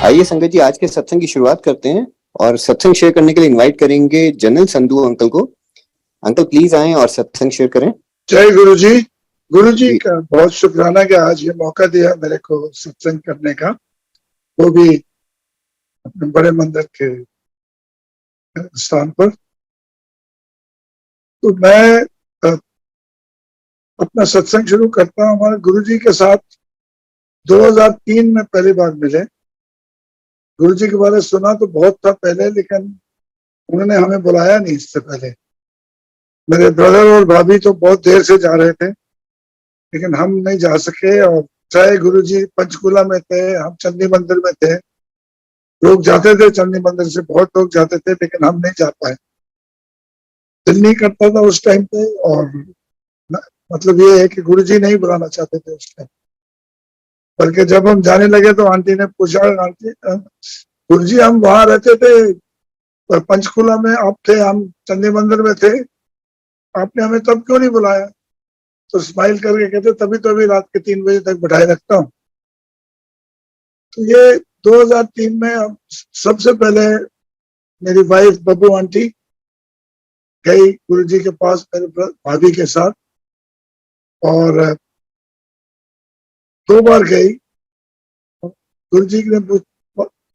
आइए संगत जी, आज के सत्संग की शुरुआत करते हैं और सत्संग शेयर करने के लिए इनवाइट करेंगे जनरल संधू अंकल को। अंकल प्लीज आएं और सत्संग शेयर करें। जय गुरु जी। गुरु जी जी। का बहुत शुक्राना कि आज ये मौका दिया मेरे को सत्संग करने का, वो भी अपने बड़े मंदिर के स्थान पर। तो मैं अपना सत्संग शुरू करता हूँ। हमारे गुरु जी के साथ 2003 में पहली बार मिले। गुरु जी के बारे में सुना तो बहुत था पहले, लेकिन उन्होंने हमें बुलाया नहीं इससे पहले। मेरे ब्रदर और भाभी तो बहुत देर से जा रहे थे, लेकिन हम नहीं जा सके। और चाहे गुरु जी पंचकूला में थे, हम चंडी मंदिर में थे। लोग जाते थे चंडी मंदिर से, बहुत लोग जाते थे, लेकिन हम नहीं जा पाए। दिल नहीं करता था उस टाइम पे। और मतलब ये है कि गुरु जी नहीं बुलाना चाहते थे उस टाइम। बल्कि जब हम जाने लगे तो आंटी ने पूछा, आंटी गुरु जी हम वहां रहते थे पंचकूला में, आप थे, हम चंडी मंदिर में थे, आपने हमें तब क्यों नहीं बुलाया? तो स्माइल करके कहते तभी तो अभी रात के 3 बजे तक बैठाए रखता हूँ। तो ये 2003 में सबसे पहले मेरी वाइफ बब्बू आंटी गई गुरु जी के पास मेरे भाभी के साथ, और 2 बार गई। गुरु जी ने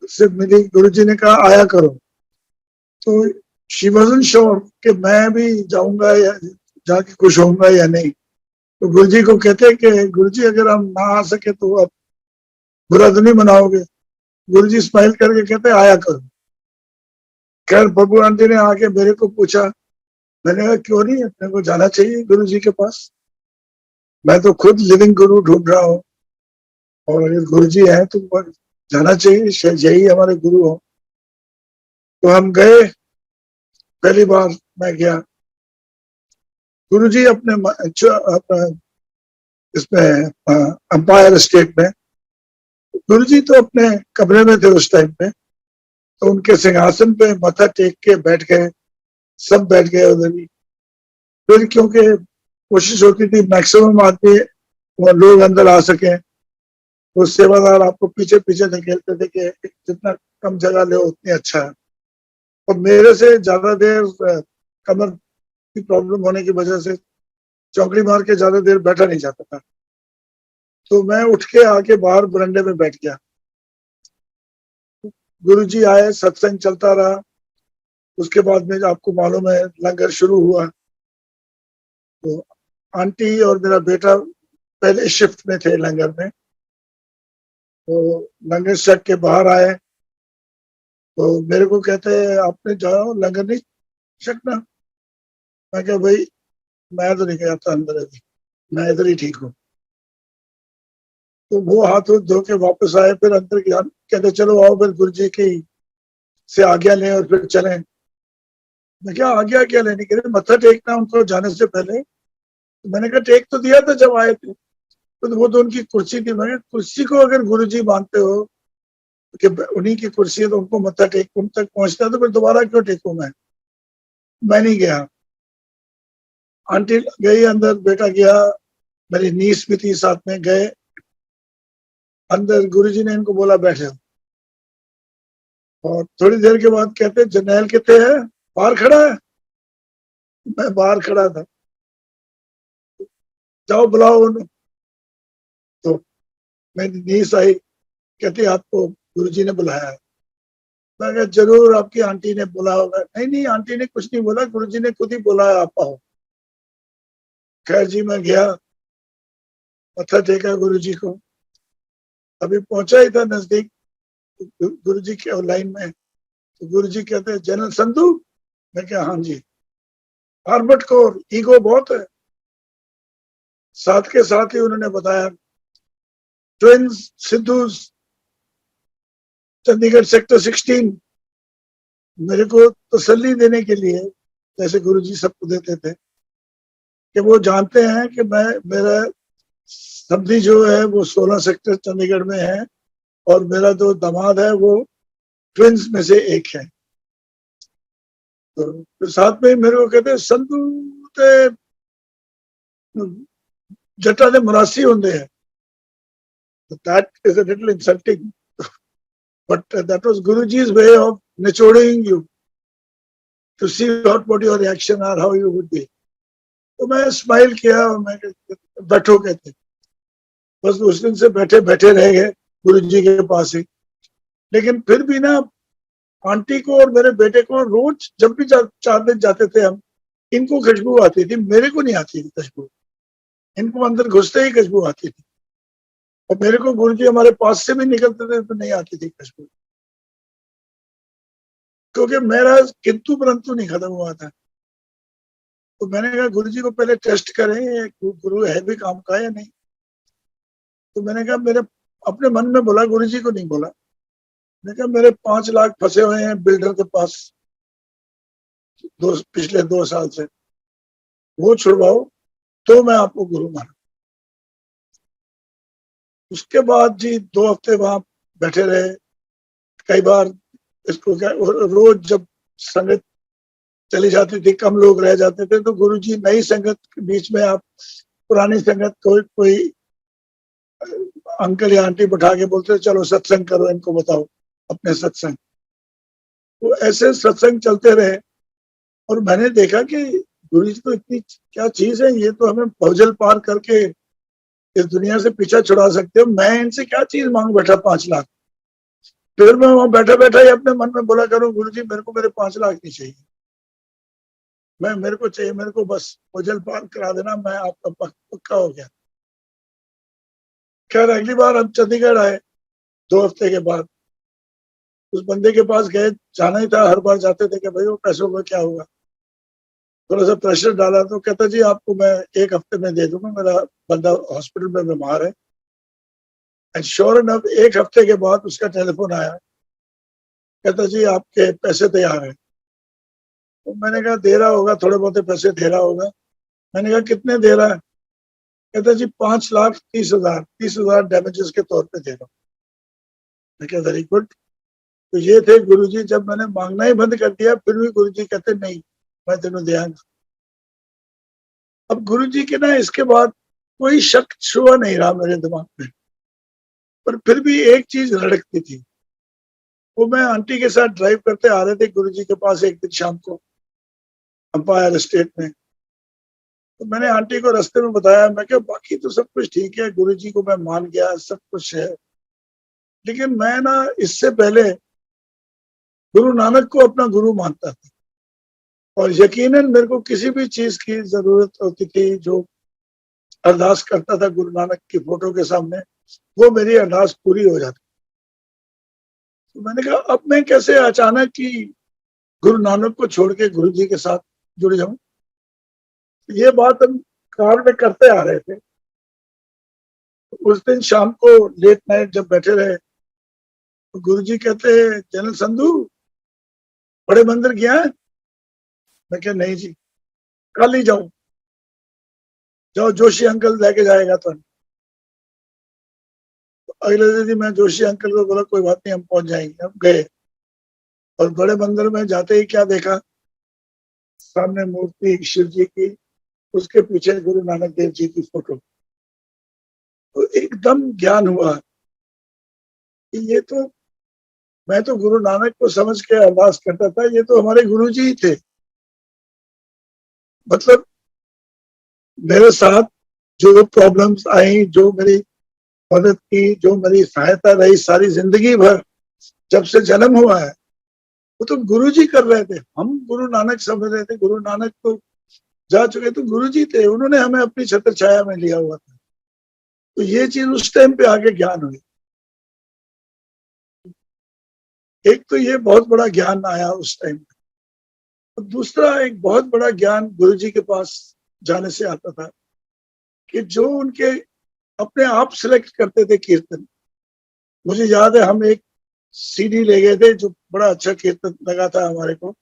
से मिली, गुरु जी ने कहा आया करो। तो शी वाज़न्ट श्योर कि मैं भी जाऊंगा या जाके खुश होऊंगा या नहीं। तो गुरु जी को कहते कि गुरु जी अगर हम ना आ सके तो आप बुरा तो नहीं मनाओगे? गुरु जी स्माइल करके कहते आया करो। खैर बब्बू आंटी ने आके मेरे को पूछा, मैंने कहा क्यों नहीं, अपने को जाना चाहिए गुरु जी के पास। मैं तो खुद लिविंग गुरु ढूंढ रहा हूँ, और अगर गुरु जी है तो जाना चाहिए, शायद यही हमारे गुरु हो। तो हम गए, पहली बार मैं गया। गुरु जी अपने इसमें अंपायर स्टेट में, गुरु जी तो अपने कमरे में थे उस टाइम पे। तो उनके सिंहासन पे माथा टेक के बैठ गए, सब बैठ गए उधर ही। फिर क्योंकि कोशिश होती थी मैक्सिमम आदमी लोग अंदर आ सके, वो सेवादार आपको पीछे पीछे धकेलते थे कि जितना कम जगह ले उतनी अच्छा है। और मेरे से ज्यादा देर कमर की प्रॉब्लम होने की वजह से चौकड़ी मार के ज्यादा देर बैठा नहीं जाता था। तो मैं उठ के आके बाहर बरंडे में बैठ गया। गुरु जी आए, सत्संग चलता रहा। उसके बाद में आपको मालूम है लंगर शुरू हुआ। तो आंटी और मेरा बेटा पहले शिफ्ट में थे लंगर में। तो लंगर छक के बाहर आए तो मेरे को कहते आपने जाओ लंगर नहीं छकना। मैं क्या भाई, मैं तो नहीं गया था अंदर, अभी मैं इधर ही ठीक हूँ। तो वो हाथ धो के वापस आए, फिर अंदर गया, कहते चलो आओ फिर गुरु जी की से आज्ञा लें और फिर चलें। मैं क्या आज्ञा क्या लेनी, कह रहे मत्था टेकना उनको जाने से पहले। तो मैंने कहा टेक तो दिया था जब आए थे। तो वो तो उनकी कुर्सी थी। मैं कुर्सी को अगर गुरु जी मानते हो कि उन्हीं की कुर्सी है तो उनको मत्था टेक, उन तक पहुंचता है तो फिर दोबारा क्यों टेकूं मैं नहीं गया। आंटी गई अंदर, बेटा गया, मेरी नीस भी थी साथ में, गए अंदर। गुरुजी ने इनको बोला बैठे हो। और थोड़ी देर के बाद कहते जर्नैल कितने है, बाहर खड़ा है। मैं बाहर खड़ा था, जाओ बुलाओ उन्हें। तो मेरी नीस आई, कहती आपको गुरुजी ने बुलाया है। मैं कहा जरूर आपकी आंटी ने बोला होगा। नहीं नहीं, आंटी ने कुछ नहीं बोला, गुरुजी ने खुद ही बोला है आप आओ। खैर जी मैं गया, मत्था टेका गुरु जी को। अभी पहुंचा ही था नजदीक गुरु जी के लाइन में, तो गुरु जी कहते हैं जनरल संधू। मैं क्या हाँ जी। हार्वर्ड को ईगो बहुत है। साथ के साथ ही उन्होंने बताया ट्विंस सिद्धू चंडीगढ़ सेक्टर 16। मेरे को तसल्ली देने के लिए, जैसे गुरु जी सबको देते थे, कि वो जानते हैं कि मैं, मेरा समधी जो है वो 16 सेक्टर चंडीगढ़ में है, और मेरा जो दामाद है वो ट्विंस में से एक है। तो साथ में मेरे को कहते संधू ते जटा ने मुरासी होंगे है। That is a little insulting. but that was Guruji's way of nichoring you to see what your reaction or how you would be. तो मैं स्माइल किया और मैं बैठो कहते, बस उस दिन से बैठे बैठे रह गए गुरुजी के पास ही। लेकिन फिर भी ना आंटी को और मेरे बेटे को रोज जब भी 4 दिन जाते थे हम, इनको खुशबू आती थी, मेरे को नहीं आती थी खुशबू, इनको अंदर घुसते ही खुशबू आती थी। और मेरे को गुरुजी हमारे पास से भी निकलते थे तो नहीं आती थी खुशबू, क्योंकि मेरा किंतु परंतु नहीं खत्म हुआ था। तो मैंने कहा गुरुजी को पहले टेस्ट करें गुरु है भी काम का या नहीं। तो मैंने कहा मेरे अपने मन में बोला, गुरुजी को नहीं बोला। मैंने कहा मेरे 5 लाख फंसे हुए हैं बिल्डर के पास पिछले 2 साल से, वो छुड़वाओ तो मैं आपको गुरु मानू। उसके बाद जी 2 हफ्ते वहां बैठे रहे। कई बार इसको क्या, रोज जब संगत चली जाती थी, कम लोग रह जाते थे, तो गुरुजी नई संगत के बीच में आप पुरानी संगत कोई अंकल या आंटी बैठा के बोलते चलो सत्संग करो, इनको बताओ अपने सत्संग। तो ऐसे सत्संग चलते रहे और मैंने देखा कि गुरुजी तो इतनी क्या चीज है, ये तो हमें भवजल पार करके इस दुनिया से पीछा छुड़ा सकते हो। मैं इनसे क्या चीज मांग बैठा 5 लाख। फिर मैं वहां बैठा बैठा ही अपने मन में बोला करूं, गुरुजी मेरे को मेरे 5 लाख नहीं चाहिए, मेरे को चाहिए, मेरे को बस भवजल पार करा देना, मैं आपका पक्का हो गया। खैर अगली बार हम चंडीगढ़ आए 2 हफ्ते के बाद, उस बंदे के पास गए, जाना ही था, हर बार जाते थे कि भाई वो पैसों का क्या होगा। थोड़ा सा प्रेशर डाला तो कहता जी आपको मैं 1 हफ्ते में दे दूंगा, मेरा बंदा हॉस्पिटल में बीमार है। एंड श्योर एनफ 1 हफ्ते के बाद उसका टेलीफोन आया, कहता जी आपके पैसे तैयार है। तो मैंने कहा दे रहा होगा, थोड़े बहुत पैसे दे रहा होगा। मैंने कहा कितने दे रहा है? कहता जी 5,30,000 30,000 डैमेजेस के तौर पे दे रहा हूँ। मैं कहा वेरी गुड। तो ये थे गुरुजी। जब मैंने मांगना ही बंद कर दिया फिर भी गुरुजी कहते नहीं मैं तेनों देंगा। अब गुरुजी के ना इसके बाद कोई शक छुआ नहीं रहा मेरे दिमाग में, पर फिर भी एक चीज रड़कती थी। वो मैं आंटी के साथ ड्राइव करते आ रहे थे गुरुजी के पास एक दिन शाम को अंपायर स्टेट में। तो मैंने आंटी को रास्ते में बताया, मैं क्या बाकी तो सब कुछ ठीक है, गुरुजी को मैं मान गया, सब कुछ है, लेकिन मैं ना इससे पहले गुरु नानक को अपना गुरु मानता था और यकीनन मेरे को किसी भी चीज की जरूरत होती थी, जो अरदास करता था गुरु नानक की फोटो के सामने, वो मेरी अरदास पूरी हो जाती। तो मैंने कहा अब मैं कैसे अचानक कि गुरु नानक को छोड़ के गुरु जी के साथ जुड़ जाऊं। ये बात हम कार में करते आ रहे थे। उस दिन शाम को लेट नाइट जब बैठे रहे तो गुरु जी कहते जनरल संधू बड़े मंदिर गया है? मैं क्या नहीं जी, कल ही जाओ, जाओ जोशी अंकल लेके जाएगा। तो अगले दिन मैं जोशी अंकल को बोला कोई बात नहीं हम पहुंच जाएंगे। हम गए और बड़े मंदिर में जाते ही क्या देखा, सामने मूर्ति शिव जी की, उसके पीछे गुरु नानक देव जी की फोटो। तो एकदम ज्ञान हुआ कि ये तो मैं तो गुरु नानक को समझ के अरदास करता था, ये तो हमारे गुरु जी ही थे। मतलब मेरे साथ जो प्रॉब्लम्स आई, जो मेरी मदद की, जो मेरी सहायता रही सारी जिंदगी भर जब से जन्म हुआ है, वो तो गुरु जी कर रहे थे। हम गुरु नानक समझ रहे थे, गुरु नानक तो जा चुके, तो गुरु जी थे, उन्होंने हमें अपनी छत्र छाया में लिया हुआ था। तो ये चीज उस टाइम पे आगे ज्ञान हुई। एक तो ये बहुत बड़ा ज्ञान आया उस टाइम पे, और दूसरा एक बहुत बड़ा ज्ञान गुरु जी के पास जाने से आता था कि जो उनके अपने आप सिलेक्ट करते थे कीर्तन। मुझे याद है हम एक सीडी ले गए थे, जो बड़ा अच्छा कीर्तन लगा था हमारे को,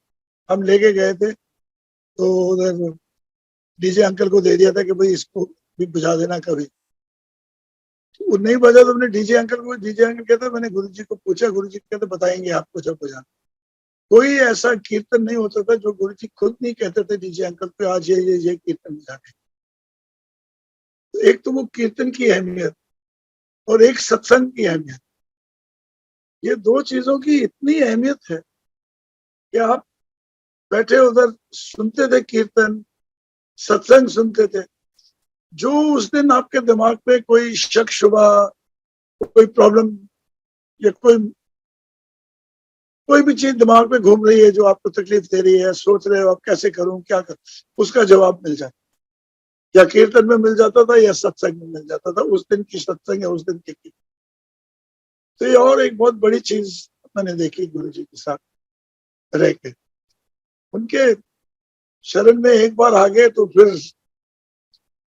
हम लेके गए थे। तो उधर डीजे अंकल को दे दिया था कि भाई इसको भी बुझा देना कभी। तो वो नहीं बजा तो हमने डीजे अंकल कहते मैंने गुरु जी को पूछा, गुरु जी कहते बताएंगे आपको जब बजाना। कोई ऐसा कीर्तन नहीं होता था जो गुरु जी खुद नहीं कहते थे डीजे अंकल पे आज ये कीर्तन बजाने। तो एक तो वो कीर्तन की अहमियत और एक सत्संग की अहमियत। ये दो चीजों की इतनी अहमियत है कि आप बैठे उधर सुनते थे कीर्तन, सत्संग सुनते थे, जो उस दिन आपके दिमाग पे कोई शक शुबा, कोई प्रॉब्लम या कोई भी चीज दिमाग में घूम रही है जो आपको तकलीफ दे रही है, सोच रहे हो आप कैसे करूं क्या करूं, उसका जवाब मिल जाए, या कीर्तन में मिल जाता था या सत्संग में मिल जाता था, उस दिन की सत्संग या उस दिन की कीर्तन। तो ये और एक बहुत बड़ी चीज मैंने देखी गुरु जी के साथ रह के, उनके शरण में एक बार आ गए तो फिर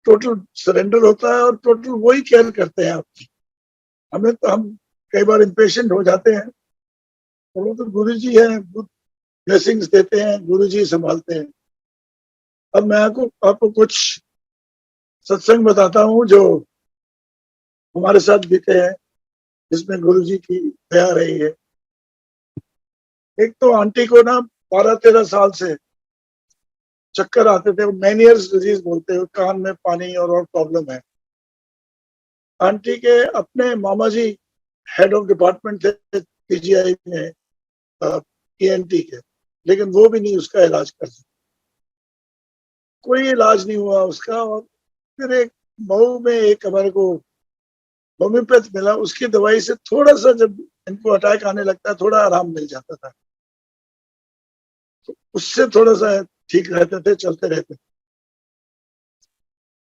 टोटल सरेंडर होता है और टोटल वही केयर करते हैं आपकी। हम कई बार इम्पेशेंट हो जाते हैं, और वो तो गुरु जी है, ब्लेसिंग्स देते हैं, गुरु जी संभालते हैं। अब मैं आपको कुछ सत्संग बताता हूँ जो हमारे साथ बीते हैं, जिसमें गुरु जी की दया रही है। एक तो आंटी को ना 12-13 साल से चक्कर आते थे, मैनियर्स डिजीज बोलते हैं, कान में पानी और प्रॉब्लम है। आंटी के अपने मामा जी हेड ऑफ डिपार्टमेंट थे पीजीआई में ईएनटी के, लेकिन वो भी नहीं उसका इलाज कर सके, कोई इलाज नहीं हुआ उसका। और फिर एक मऊ में एक हमारे को होम्योपैथ मिला, उसकी दवाई से थोड़ा सा जब इनको अटैक आने लगता है थोड़ा आराम मिल जाता था, तो उससे थोड़ा सा ठीक रहते थे, चलते रहते थे।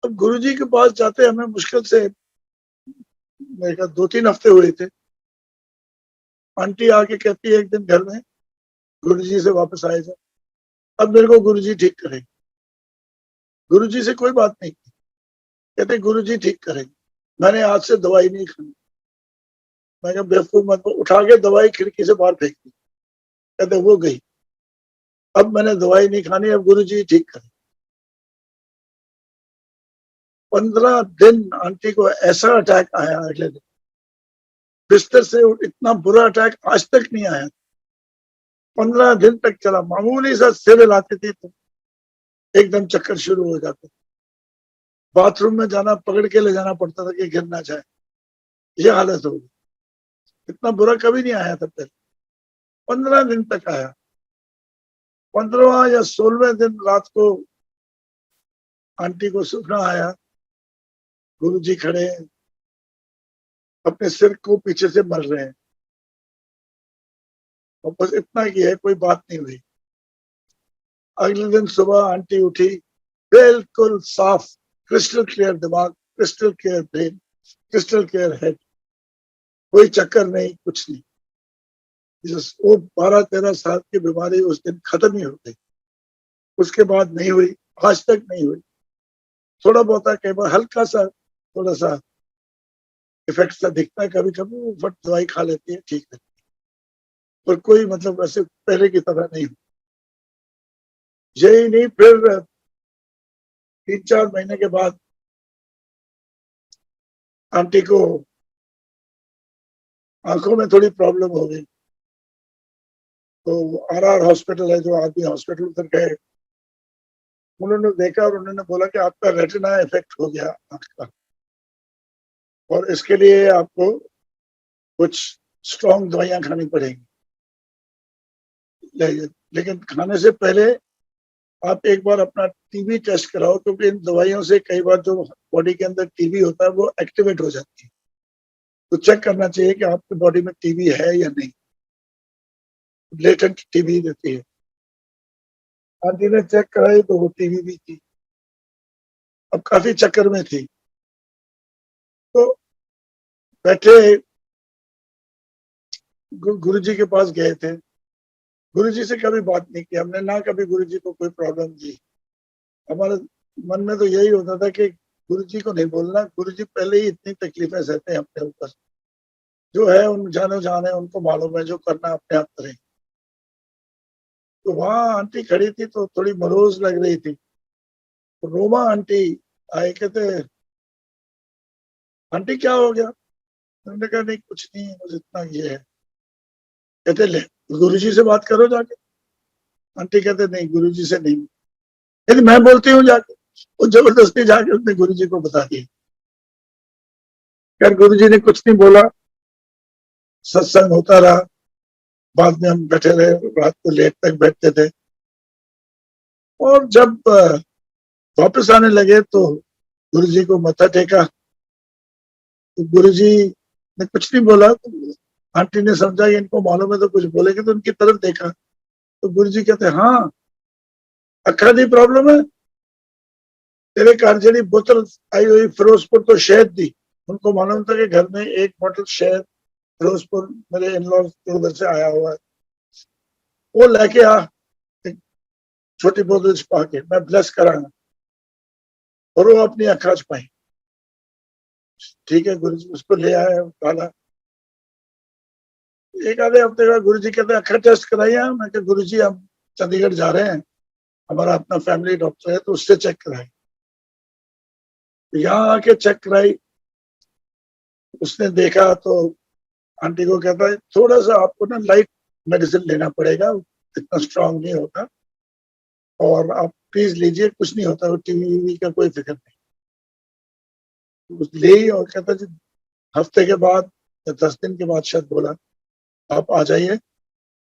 अब गुरुजी के पास जाते हमें मुश्किल से मेरे ख्याल 2-3 हफ्ते हुए थे। आंटी आके कहती है एक दिन घर में, गुरुजी से वापस आए थे, अब मेरे को गुरुजी ठीक करेंगे। गुरुजी से कोई बात नहीं की, कहते गुरुजी ठीक करेंगे, मैंने आज से दवाई नहीं खानी। मैं कहा बेवकूफ मत, उठा के दवाई खिड़की से बाहर फेंक दी। कहते वो गई, अब मैंने दवाई नहीं खानी, अब गुरुजी ठीक करें। 15 दिन आंटी को ऐसा अटैक आया, अगले दिन बिस्तर से इतना बुरा अटैक आज तक नहीं आया। 15 दिन तक चला, मामूली सा सिर हिलाती थी तो एकदम चक्कर शुरू हो जाते, बाथरूम में जाना पकड़ के ले जाना पड़ता था कि गिर ना जाए, ये हालत हो गई। इतना बुरा कभी नहीं आया था पहले, 15 दिन तक आया। 15वां या 16वें दिन रात को आंटी को सपना आया, गुरुजी खड़े हैं, अपने सिर को पीछे से मर रहे हैं, और बस इतना ही है, कोई बात नहीं हुई। अगले दिन सुबह आंटी उठी, बिल्कुल साफ, क्रिस्टल क्लियर दिमाग, crystal clear brain, crystal clear head, कोई चक्कर नहीं, कुछ नहीं। वो 12-13 साल की बीमारी उस दिन खत्म ही हो गई, उसके बाद नहीं हुई, आज तक नहीं हुई। थोड़ा बहुत कई बार हल्का सा थोड़ा सा इफेक्ट सा दिखता है कभी कभी, वो फट दवाई खा लेती है, ठीक है, पर कोई मतलब वैसे पहले की तरह नहीं। यही नहीं, फिर 3-4 महीने के बाद आंटी को आंखों में थोड़ी प्रॉब्लम हो गई, तो आरआर हॉस्पिटल है जो आदमी हॉस्पिटल उधर गए, उन्होंने देखा और उन्होंने बोला कि आपका रेटिना इफेक्ट हो गया आंख का, और इसके लिए आपको कुछ स्ट्रॉन्ग दवाइयां खानी पड़ेंगी। लेकिन खाने से पहले आप एक बार अपना टीबी टेस्ट कराओ, क्योंकि इन दवाइयों से कई बार जो बॉडी के अंदर टीबी होता है वो एक्टिवेट हो जाती है, तो चेक करना चाहिए कि आपकी बॉडी में टीबी है या नहीं। लेटेंट टीबी देती है, आंटी ने चेक कराई तो वो टीबी भी थी, अब काफी चक्कर में थी। तो बैठे गुरुजी के पास गए थे, गुरुजी से कभी बात नहीं की हमने, ना कभी गुरुजी को कोई प्रॉब्लम दी। हमारे मन में तो यही होता था कि गुरुजी को नहीं बोलना, गुरुजी पहले ही इतनी तकलीफें सहते हैं अपने ऊपर, जो है उन जाने जाने उनको मालूम है, जो करना अपने आप करें। तो वहां आंटी खड़ी थी तो थोड़ी मरोज लग रही थी, तो रोमा आंटी आए, कहते आंटी क्या हो गया? मैंने कहा नहीं कुछ नहीं, बस इतना ये है। कहते ले गुरुजी से बात करो जाके। आंटी कहते नहीं गुरुजी से नहीं, लेकिन मैं बोलती हूँ जाके। वो जबरदस्ती जाके उसने गुरुजी को बता दिया। यार गुरुजी ने कुछ नहीं बोला, सत्संग होता रहा, बाद में हम बैठे रहे, रात को लेट तक बैठते थे। और जब वापस आने लगे तो गुरुजी को मत्था टेका, तो गुरुजी ने कुछ नहीं बोला। तो आंटी ने समझा कि इनको मालूम है तो कुछ बोलेंगे, तो उनकी तरफ देखा तो गुरुजी कहते, हाँ अखा दी प्रॉब्लम है, तेरे घर जड़ी बोतल आई हुई फिरोजपुर तो शहद दी। उनको मालूम था कि घर में एक बोतल शहद फिरोजपुर मेरे इन-लॉ के उधर से आया हुआ है, वो लेके आ, एक छोटी बोतल छुपा के मैं ब्लेस करांगा। और वो अपनी अखा छुपाई। ठीक है, गुरु जी उसको ले आए, डाला। एक आधे हफ्ते का गुरु जी कहते अखा टेस्ट कराइए। मैं कहा गुरु जी हम चंडीगढ़ जा रहे हैं, हमारा अपना फैमिली डॉक्टर है, तो उससे चेक कराए। यहाँ आके चेक कराई, उसने देखा तो आंटी को कहता है थोड़ा सा आपको ना लाइट मेडिसिन लेना पड़ेगा, इतना स्ट्रांग नहीं होता, और आप प्लीज लीजिए, कुछ नहीं होता, टीवी का कोई फिक्र नहीं। ले ही, और कहता जी हफ्ते के बाद या 10 दिन के बाद शायद बोला आप आ जाइए,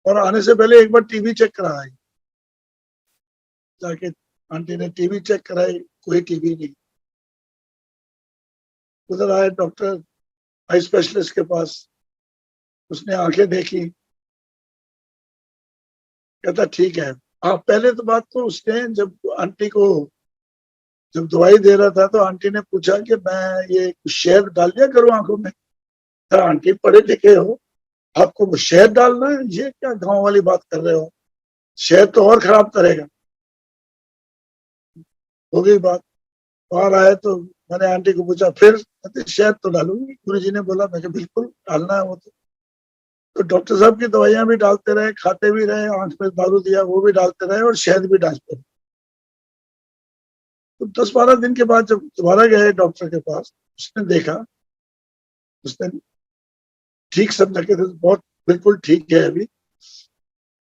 और आने से पहले एक बार टीवी चेक कराई। जाके आंटी ने टीवी चेक कराई, कोई टीवी नहीं। उधर आए डॉक्टर आई स्पेशलिस्ट के पास, उसने आंखें देखी, कहता ठीक है। हाँ, पहले तो बात तो उसने जब आंटी को जब दवाई दे रहा था तो आंटी ने पूछा कि मैं ये शहद डाल दिया करूँ आंखों में। तो आंटी पढ़े लिखे हो, आपको वो शहद डालना है, ये क्या गांव वाली बात कर रहे हो, शहद तो और खराब करेगा। हो गई बात, बाहर आए तो मैंने आंटी को पूछा फिर, कहते शहद तो डालूंगी। गुरुजी ने बोला, मैं बिल्कुल डालना है वो तो डॉक्टर साहब की दवाइयां भी डालते रहे, खाते भी रहे, आंख में दारू दिया वो भी डालते रहे, और शहद भी डालते रहे। तो 10-12 दिन के बाद जब दोबारा गए डॉक्टर के पास, उसने देखा, उसने ठीक समझा के बहुत बिल्कुल ठीक है अभी।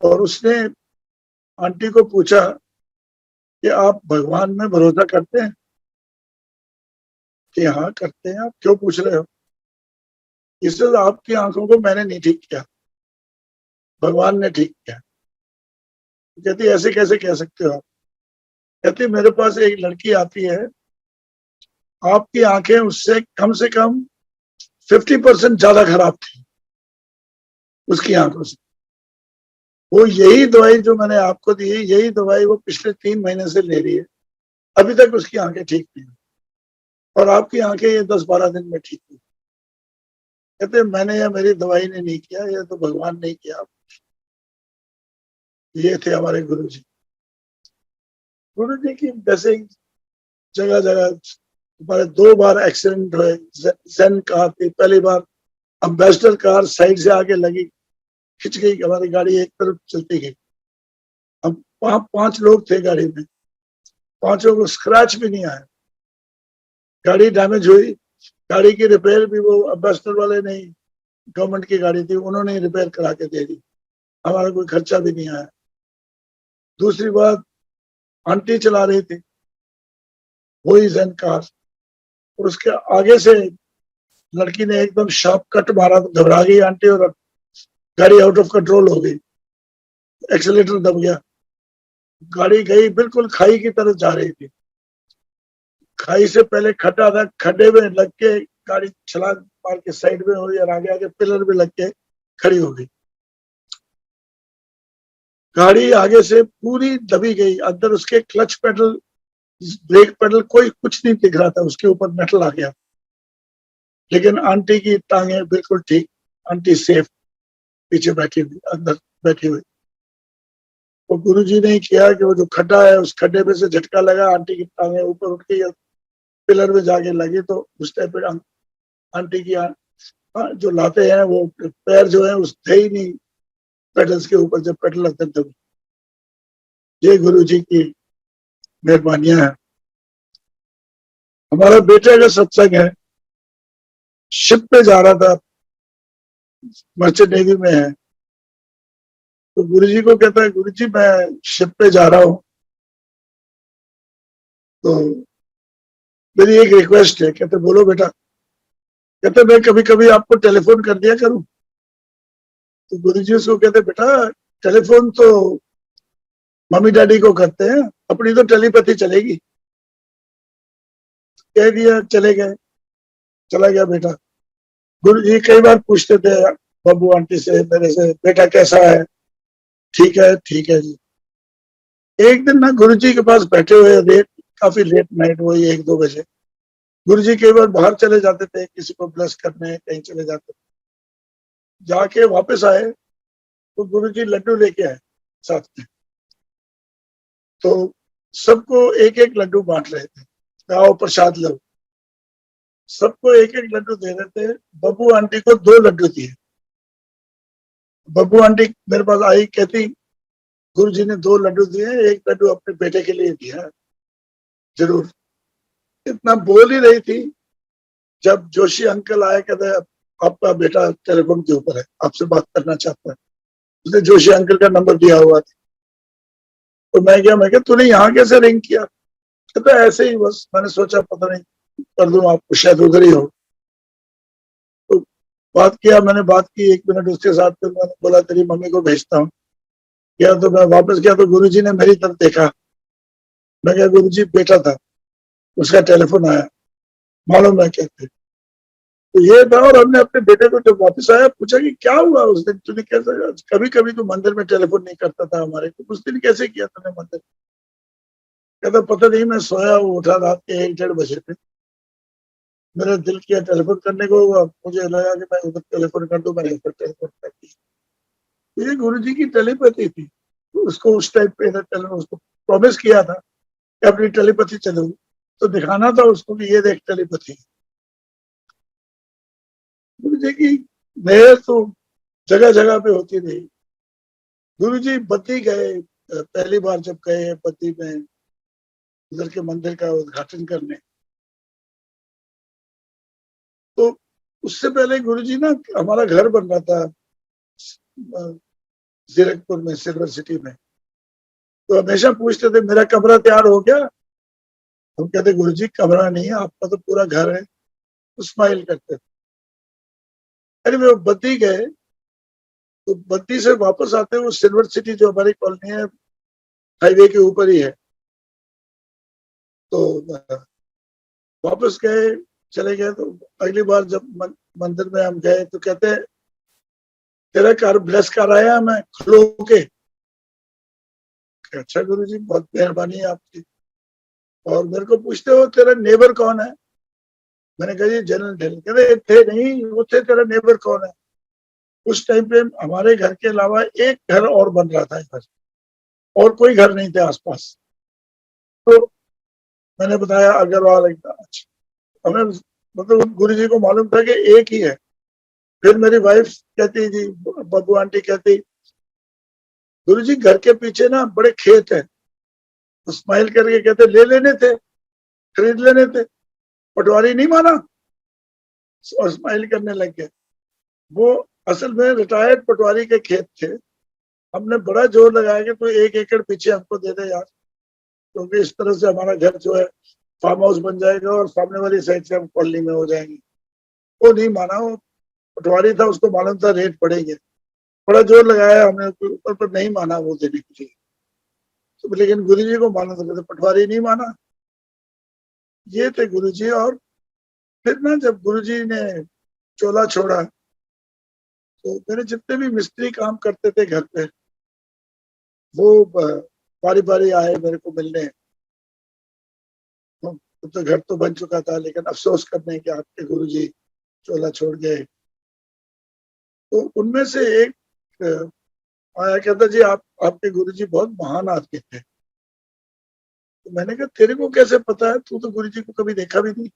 और उसने आंटी को पूछा कि आप भगवान में भरोसा करते हैं? कि हाँ करते हैं। आप क्यों पूछ रहे हो? इससे आपकी आंखों को मैंने नहीं ठीक किया, भगवान ने ठीक किया। कहती ऐसे कैसे कह सकते हो आप? कहती मेरे पास एक लड़की आती है, आपकी आंखें उससे कम से कम 50% ज्यादा खराब थी उसकी आंखों से। वो यही दवाई जो मैंने आपको दी, यही दवाई वो पिछले 3 महीने से ले रही है, अभी तक उसकी आंखें ठीक नहीं, और आपकी आंखें ये 10-12 दिन में ठीक हुई। कहते मैंने या मेरी दवाई ने नहीं किया, ये तो भगवान ने किया। ये थे हमारे गुरु जी। गुरु जी की जैसे जगह जगह हमारे 2 बार एक्सीडेंट हुए। जेन कार थी, पहली बार अम्बेसडर कार साइड से आके लगी, खिंच गई, हमारी गाड़ी एक तरफ चलती गई। हम वहां 5 लोग थे गाड़ी में, 5 को स्क्रैच भी नहीं आया। गाड़ी डैमेज हुई, गाड़ी की रिपेयर भी वो अम्बेसडर वाले नहीं, गवर्नमेंट की गाड़ी थी, उन्होंने रिपेयर करा के दे दी, हमारा कोई खर्चा भी नहीं आया। दूसरी बात, आंटी चला रही थी वही जेन कार, और उसके आगे से लड़की ने एकदम शार्प कट मारा तो घबरा गई आंटी, और गाड़ी आउट ऑफ कंट्रोल हो गई, एक्सीलेटर दब गया, गाड़ी गई बिल्कुल खाई की तरफ जा रही थी। खाई से पहले खड्डा था, खड्डे में लग के गाड़ी छलांग मार के साइड में हुई, और आगे आगे पिलर में लग के खड़ी हो गई। गाड़ी आगे से पूरी दबी गई, अंदर उसके क्लच पेडल, ब्रेक पेडल कोई कुछ नहीं दिख रहा था, उसके ऊपर मेटल आ गया। लेकिन आंटी की टांगे बिल्कुल ठीक, आंटी सेफ पीछे बैठी हुई, अंदर बैठी हुई। वो गुरु जी ने किया कि वो जो खड्डा है उस खड्डे में से झटका लगा, आंटी की टांगे ऊपर उठ गई, पिलर में जाके लगी। तो उस टाइम पे आंटी की जो लाते हैं वो पैर जो है उस थे ही नहीं पेडल्स के ऊपर, जब पेडल लगते तब। ये गुरु जी की मेहरबानियां हैं। हमारा बेटे का सत्संग है, शिप पे जा रहा था, मर्चेंट नेवी में है, तो गुरु जी को कहता है गुरु जी मैं शिप पे जा रहा हूँ, तो मेरी एक रिक्वेस्ट है। कहते बोलो बेटा। कहते मैं कभी कभी आपको टेलीफोन कर दिया करूं। तो गुरुजी उसको कहते बेटा टेलीफोन तो मम्मी डैडी को करते हैं, अपनी तो टेलीपैथी चलेगी। कह दिया, चले गए, चला गया बेटा। गुरुजी कई बार पूछते थे बब्बू आंटी से, मेरे से, बेटा कैसा है, ठीक है जी। एक दिन ना गुरुजी के पास बैठे हुए काफी लेट नाइट, वही 1-2 बजे। गुरुजी कई बार बाहर चले जाते थे, किसी को ब्लेस करने कहीं चले जाते थे। जाके वापस आए तो गुरुजी लड्डू लेके आए साथ में, तो सबको एक एक लड्डू बांट रहे थे, आओ प्रसाद लो। सबको एक एक लड्डू दे रहे थे। बब्बू आंटी को 2 लड्डू दिए। बब्बू आंटी मेरे पास आई, कहती गुरुजी ने 2 लड्डू दिए, एक लड्डू अपने बेटे के लिए दिया जरूर। इतना बोल ही रही थी, जब जोशी अंकल आए, कहते आपका बेटा टेलीफोन के ऊपर है, आपसे बात करना चाहता है। उसने जोशी अंकल का नंबर दिया हुआ था। तो मैं क्या तूने यहाँ कैसे रिंग किया? कहता ऐसे ही, बस मैंने सोचा पता नहीं कर दूं, आपको शायद उधर ही हो। तो बात किया, मैंने बात की 1 मिनट उसके साथ, फिर मैंने बोला तेरी मम्मी को भेजता हूँ। किया तो मैं वापस गया तो गुरुजी ने मेरी तरफ देखा। मैं क्या गुरुजी बेटा था, उसका टेलीफोन आया, मालूम है कहते। तो ये था। और हमने अपने बेटे को जब वापस आया पूछा कि क्या हुआ उस दिन, तूने कैसे, कभी कभी तो मंदिर में टेलीफोन नहीं करता था हमारे, तो उस दिन कैसे किया तूने मंदिर? कहता पता नहीं, मैं सोया उठा रात के 1-1:30 बजे पे, मेरा दिल किया टेलीफोन करने को, मुझे लगा कि मैं उधर टेलीफोन कर दूं, मैंने उधर टेलीफोन कर दिया। ये गुरुजी की टेलीपैथी थी। तो उसको उस टाइप पे उसको प्रॉमिस किया था कि अपनी टेलीपैथी चलूंगी, तो दिखाना था उसको कि ये देख टेलीपैथी। गुरुजी की मेहर तो जगह जगह पे होती रही। गुरुजी बद्दी गए, पहली बार जब गए बद्दी में उधर के मंदिर का उद्घाटन करने, तो उससे पहले गुरुजी ना, हमारा घर बन रहा था जीरकपुर में, सिल्वर सिटी में। तो हमेशा पूछते थे मेरा कमरा तैयार हो गया? हम कहते गुरुजी कमरा नहीं है, आपका तो पूरा घर है। तो स्माइल करते थे। अरे वो बद्दी गए, तो बद्दी से वापस आते हैं, वो सिल्वर सिटी जो हमारी कॉलोनी है हाईवे के ऊपर ही है। तो वापस गए, चले गए। तो अगली बार जब मंदिर में हम गए तो कहते हैं तेरा घर ब्लेस कर आया मैं खलो के। अच्छा गुरुजी बहुत मेहरबानी है आपकी। और मेरे को पूछते हो तेरा नेबर कौन है? मैंने कहा जी जनरल ढिल। कहते थे नहीं, वो थे, तेरा नेबर कौन है? उस टाइम पे हमारे घर के अलावा एक घर और बन रहा था इधर, और कोई घर नहीं थे आसपास। तो मैंने बताया अग्रवाल। अच्छा, हमें मतलब गुरुजी को मालूम था कि एक ही है। फिर मेरी वाइफ कहती जी, बब्बू आंटी कहती गुरुजी घर के पीछे ना बड़े खेत है। तो स्माइल करके कहते ले लेने थे, खरीद लेने थे, पटवारी नहीं माना और स्माइल करने लग गए। वो असल में रिटायर्ड पटवारी के खेत थे। हमने बड़ा जोर लगाया कि तो 1 एकड़ पीछे हमको दे दे यार, क्योंकि इस तरह से हमारा घर जो है फार्म हाउस बन जाएगा और सामने वाली साइड से हम कॉलोनी में हो जाएंगे। वो नहीं माना, वो पटवारी था, उसको मालूम था रेट बढ़ेंगे। बड़ा जोर लगाया हमने ऊपर, पर नहीं माना वो देने के लिए। तो लेकिन गुरुजी को मालूम था, तो पटवारी नहीं माना। ये थे गुरुजी। और फिर ना जब गुरुजी ने चोला छोड़ा, तो मेरे जितने भी मिस्त्री काम करते थे घर पे, वो बारी बारी आए मेरे को मिलने। तो घर तो बन चुका था, लेकिन अफसोस करने कि आपके गुरुजी चोला छोड़ गए। तो उनमें से एक आया, कहता जी आपके गुरुजी बहुत महान आदमी थे। तो मैंने कहा तेरे को कैसे पता है, तू तो गुरुजी को कभी देखा भी नहीं।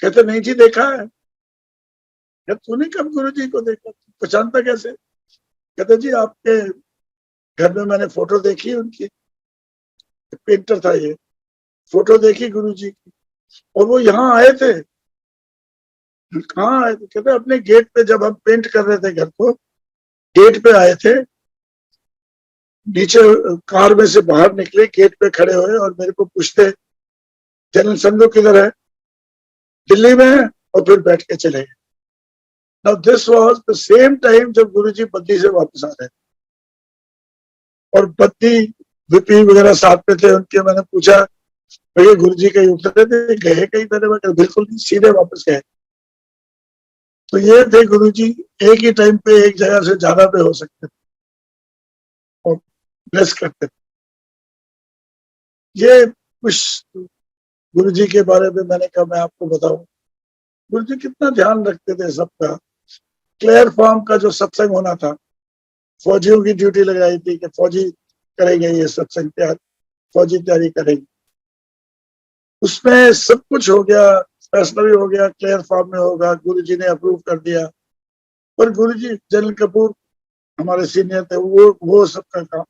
कहते नहीं जी देखा है। क्या तूने कब गुरुजी को देखा, पहचानता कैसे? कहते जी आपके घर में मैंने फोटो देखी उनकी, पेंटर था ये, फोटो देखी गुरुजी की, और वो यहाँ आए थे। कहाँ आए थे? कहते अपने गेट पे, जब हम पेंट कर रहे थे घर को, गेट पे आए थे। नीचे कार में से बाहर निकले, गेट पे खड़े हुए और मेरे को पूछते जनरल संधू किधर है? दिल्ली में है। और फिर बैठ के चले गए। Now this was the same time जब गुरुजी बद्दी से वापस आ रहे थे और बद्दी विपी वगैरह साथ में थे उनके। मैंने पूछा भैया गुरुजी कहीं उतरे थे, गए कहीं? मैंने बिल्कुल नहीं, सीधे वापस गए। तो ये थे गुरुजी, एक ही टाइम पे एक जगह से ज्यादा पे हो सकते थे और ब्लेस करते थे। ये कुछ गुरुजी के बारे में मैंने कहा मैं आपको बताऊं। गुरुजी कितना ध्यान रखते थे सबका। क्लेयर फॉर्म का जो सत्संग होना था, फौजियों की ड्यूटी लगाई थी कि फौजी करेंगे ये सत्संग, तैयार फौजी तैयारी करेंगे। उसमें सब कुछ हो गया, फैसला भी हो गया, क्लियर फॉर्म में होगा, गुरुजी ने अप्रूव कर दिया। पर गुरुजी, जनरल कपूर हमारे सीनियर थे, वो सबका काम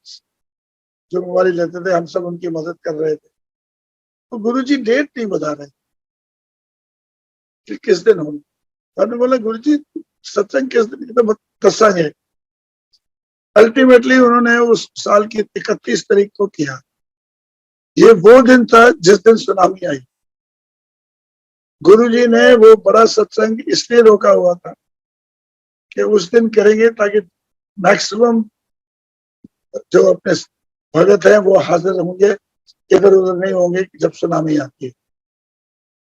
जिम्मेवारी लेते थे, हम सब उनकी मदद कर रहे थे। तो गुरुजी डेट नहीं बता रहे कि किस दिन होगा। हमने बोला गुरुजी सत्संग किस दिन? तो दसांगे। अल्टीमेटली उन्होंने उस साल की 31 तारीख को किया। ये वो दिन था जिस दिन सुनामी आई। गुरुजी ने वो बड़ा सत्संग इसलिए रोका हुआ था कि उस दिन करेंगे ताकि मैक्सिमम जो अपने भगत हैं वो हाजिर होंगे, इधर उधर नहीं होंगे जब सुनामी आती है।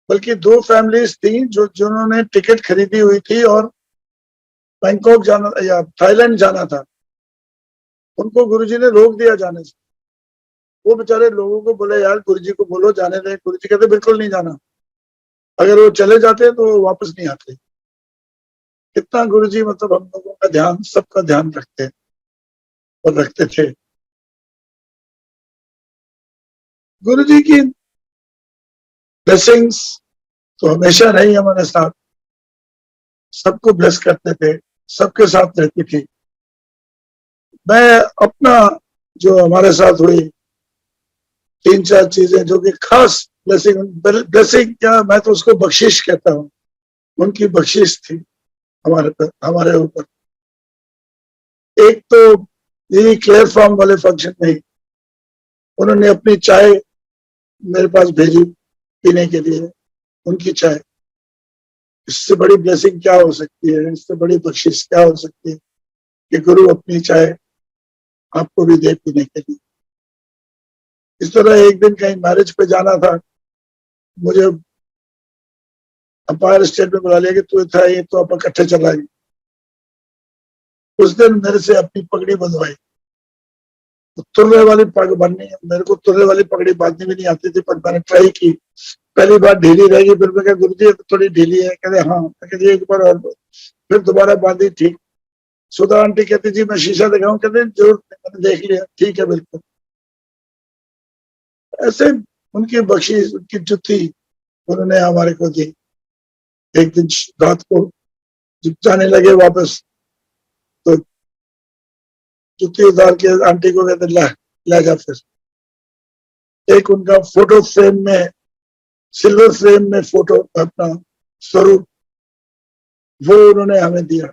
बल्कि 2 फैमिलीज थी जिन्होंने टिकट खरीदी हुई थी और बैंकॉक जाना या थाईलैंड जाना था, उनको गुरुजी ने रोक दिया जाने से। वो बेचारे लोगों को बोले यार गुरुजी को बोलो जाने दें। गुरुजी कहते बिल्कुल नहीं जाना, अगर वो चले जाते तो वो वापस नहीं आते। कितना गुरुजी मतलब हम लोगों का ध्यान, सबका ध्यान रखते और रखते थे। गुरुजी की ब्लेसिंग्स तो हमेशा रही हमारे साथ, सबको ब्लेस करते थे, सबके साथ रहती थी। मैं अपना जो हमारे साथ हुई 3-4 चीजें जो कि खास ब्लेसिंग क्या, मैं तो उसको बख्शिश कहता हूँ, उनकी बख्शिश थी हमारे ऊपर। एक तो यही क्लियर फॉर्म वाले फंक्शन में उन्होंने अपनी चाय मेरे पास भेजी पीने के लिए, उनकी चाय। इससे बड़ी ब्लेसिंग क्या हो सकती है, इससे बड़ी बख्शिश क्या हो सकती है कि गुरु अपनी चाय आपको भी दे पीने के लिए। इस तरह एक दिन कहीं मैरिज पे जाना था, मुझे अंपायर स्टेट में बुला लिया कि तू था ये तो आप इकट्ठे चलाएंगे। उस दिन मेरे से अपनी पगड़ी बंधवाई। तो तुर्रे वाली पग बननी है, मेरे को तुर्रे वाली पगड़ी बांधनी भी नहीं आती थी, पर मैंने ट्राई की। पहली बार ढीली रहेगी, फिर मैं गुरुजी थोड़ी ढीली है, कहते हाँ, कहते एक बार और, फिर दोबारा बांधी, ठीक। सुधा आंटी कहती जी मैं शीशा दिखाऊं, कहते जरूर, मैंने देख लिया, ठीक है बिल्कुल। ऐसे उनकी बख्शिश, उनकी जुत्ती उन्होंने हमारे को दी। एक दिन रात को जब जाने लगे वापस, तो जुत्ती उतार के आंटी को कहते ला जा। फिर एक उनका फोटो फ्रेम में, सिल्वर फ्रेम में फोटो अपना स्वरूप, वो उन्होंने हमें दिया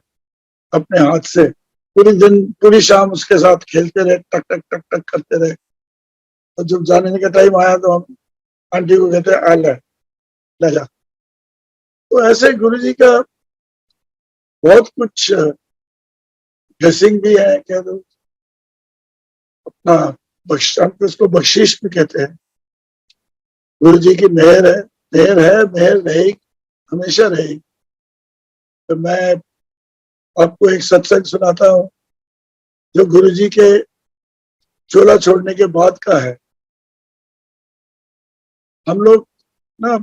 अपने हाथ से। पूरी दिन पूरी शाम उसके साथ खेलते रहे, टक टक टक टक करते रहे। और जब जाने का टाइम आया तो हम आंटी को कहते आ ले जा। तो ऐसे गुरुजी का बहुत कुछ ब्लेसिंग भी है, कह दो अपना हम उसको बख्शीश भी कहते हैं। गुरुजी की मेहर है, मेहर रहेगी, हमेशा रहेगी। तो मैं आपको एक सत्संग सुनाता हूँ जो गुरुजी के चोला छोड़ने के बाद का है। हम लोग ना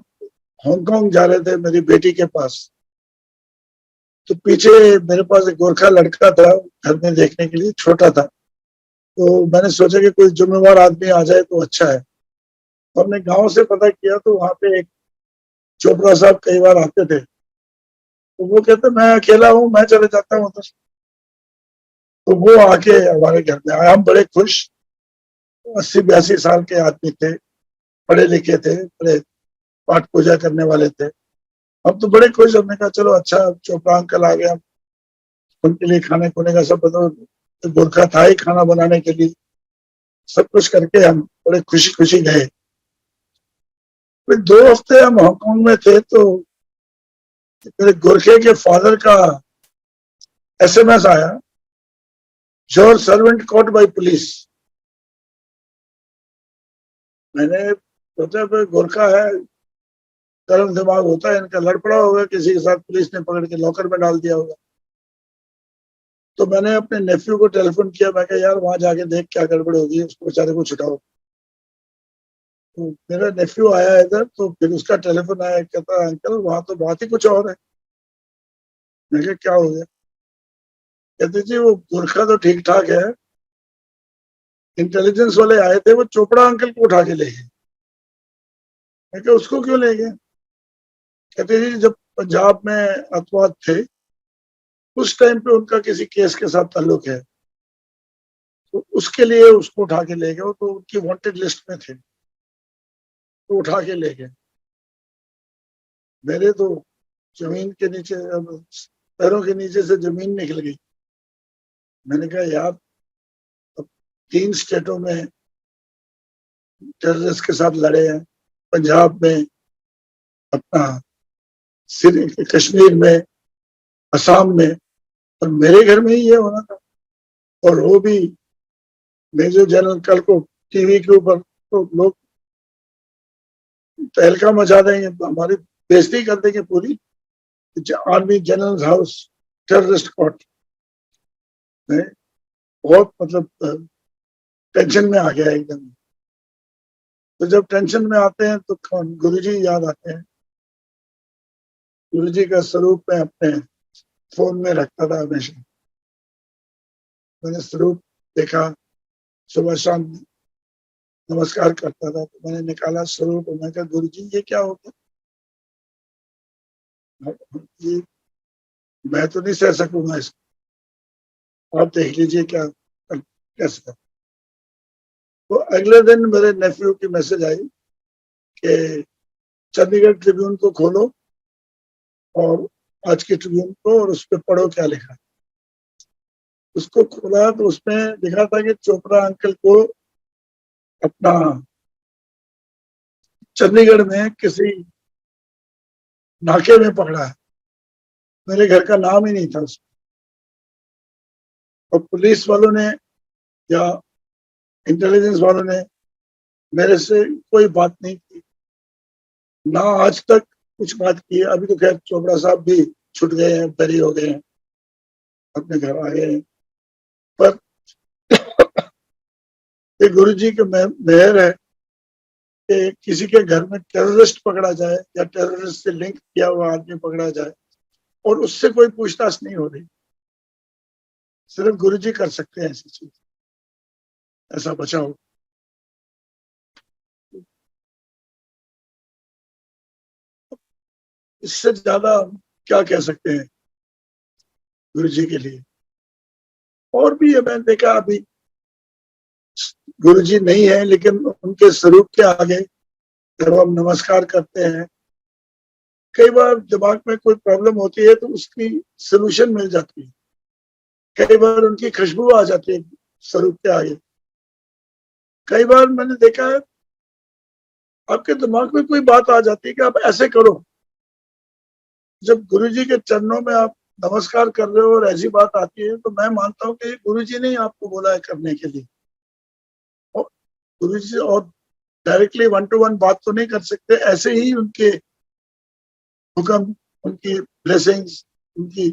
हांगकांग जा रहे थे मेरी बेटी के पास। तो पीछे मेरे पास एक गोरखा लड़का था घर में देखने के लिए, छोटा था। तो मैंने सोचा कि कोई जिम्मेवार आदमी आ जाए तो अच्छा है। तो हमने गांव से पता किया, तो वहां पे एक चोपड़ा साहब कई बार आते थे। तो वो कहते मैं अकेला हूँ, मैं चले जाता हूँ उधर। तो वो आके हमारे घर में आया, हम बड़े खुश। 80-82 साल के आदमी थे, पढ़े लिखे थे, बड़े पाठ पूजा करने वाले थे। हम तो बड़े खुश, हमने कहा चलो अच्छा चोपड़ा अंकल आ गया, उनके लिए खाने खुने का सब तो गोरखा था ही खाना बनाने के लिए। सब कुछ करके हम बड़े खुशी खुशी गए। फिर 2 हफ्ते हम हांगकांग में थे, तो मेरे गोरखे के फादर का SMS आया, your servant caught by police. मैंने सोचा भाई गोरखा है, गर्म दिमाग होता है इनका, लड़पड़ा होगा किसी के साथ, पुलिस ने पकड़ के लॉकर में डाल दिया होगा। तो मैंने अपने नेफ्यू को टेलीफोन किया, मैं कहा यार वहां जाके देख क्या गड़बड़ होगी, उसको बेचारे को छुटाओ। तो मेरा नेफ्यू आया इधर, तो फिर उसका टेलीफोन आया, कहता अंकल वहां तो बात ही कुछ और है। मैं कहा क्या हो गया? कहते जी वो गोरखा तो ठीक ठाक है, इंटेलिजेंस वाले आए थे, वो चोपड़ा अंकल को उठा के ले गए। मैं कहा उसको क्यों ले गए? कहते जी जब पंजाब में अतवाद थे उस टाइम पे उनका किसी केस के साथ ताल्लुक है, तो उसके लिए उसको उठा के ले गए, वो तो उनकी वांटेड लिस्ट में थे, तो उठा के ले गए। मेरे तो जमीन के नीचे, पैरों के नीचे से जमीन निकल गई। मैंने कहा यार अब 3 स्टेटों में टेररिस्ट के साथ लड़े हैं, पंजाब में, अपना कश्मीर में, असम में, और मेरे घर में ही ये होना था। और वो भी मेजर जनरल कल को टीवी के ऊपर तो लोग तहलका मचा देंगे, हमारी बेइज्जती कर देंगे पूरी। Army general house terrorist caught में बहुत मतलब टेंशन में आ गया एकदम। तो जब टेंशन में आते हैं तो कौन? गुरुजी याद आते हैं। गुरुजी का स्वरूप मैं अपने फोन में रखता था हमेशा। मैंने स्वरूप देखा, सुबह शाम नमस्कार करता था, तो मैंने निकाला स्वरूप, मैं कहा गुरुजी ये क्या होता है? ये मैं तो नहीं सह सकूंगा इसको, आप देख लीजिए क्या कैसे। तो अगले दिन मेरे नेफ्यू की मैसेज आई कि चंडीगढ़ ट्रिब्यून को खोलो और आज की ट्रिब्यून को, और उस पर पढ़ो क्या लिखा। उसको खोला तो उसमें लिखा था कि चोपड़ा अंकल को अपना चंडीगढ़ में किसी नाके में पकड़ा है। मेरे घर का नाम ही नहीं था उसमें, और पुलिस वालों ने या इंटेलिजेंस वालों ने मेरे से कोई बात नहीं की, ना आज तक कुछ बात की है। अभी तो खैर चोपड़ा साहब भी छूट गए हैं, बरी हो गए हैं, अपने घर आ गए हैं। पर ये गुरु जी के मेहर है कि किसी के घर में टेररिस्ट पकड़ा जाए या टेररिस्ट से लिंक किया हुआ आदमी पकड़ा जाए और उससे कोई पूछताछ नहीं हो रही। सिर्फ गुरु जी कर सकते हैं ऐसी चीज, ऐसा बचाओ। इससे ज्यादा क्या कह सकते हैं गुरु जी के लिए। और भी ये मैंने देखा, अभी गुरु जी नहीं है लेकिन उनके स्वरूप के आगे जब हम नमस्कार करते हैं, कई बार दिमाग में कोई प्रॉब्लम होती है तो उसकी सोल्यूशन मिल जाती है। कई बार उनकी खुशबू आ जाती है स्वरूप के आगे। कई बार मैंने देखा है आपके दिमाग में कोई बात आ जाती है कि आप ऐसे करो। जब गुरु जी के चरणों में आप नमस्कार कर रहे हो और ऐसी बात आती है, तो मैं मानता हूँ कि गुरु जी ने ही आपको बोला है करने के लिए। और गुरु जी और डायरेक्टली 1 to 1 बात तो नहीं कर सकते, ऐसे ही उनके हुक्म, उनकी ब्लेसिंग्स, उनकी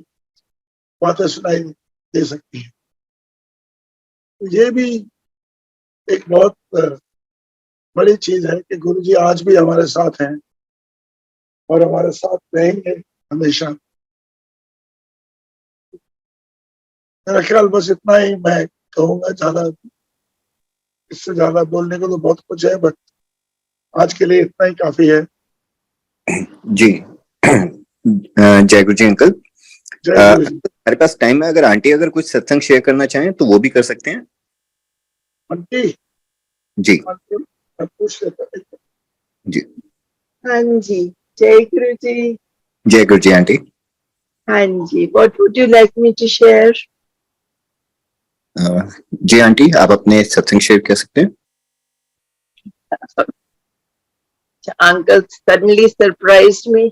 बातें सुनाई दे सकती है। तो ये भी एक बहुत बड़ी चीज है कि गुरु जी आज भी हमारे साथ हैं और हमारे साथ रहेंगे हमेशा। मेरा ख्याल बस इतना ही मैं कहूंगा, ज्यादा इससे ज्यादा बोलने को तो बहुत कुछ है, बट आज के लिए इतना ही काफी है। जी जय गुरु जी अंकल। जय गुरु जी। हमारे पास टाइम है, अगर आंटी अगर कुछ सत्संग शेयर करना चाहें तो वो भी कर सकते हैं। आंटी जी मैं पूछ लेता हूं। जी हाँ जी, जय गुरु जी। जय गुरु जी आंटी। हाँ जी, what would you like me to share? जी आंटी, आप अपने सत्संग शेयर कर सकते हैं। Uncle suddenly surprised me.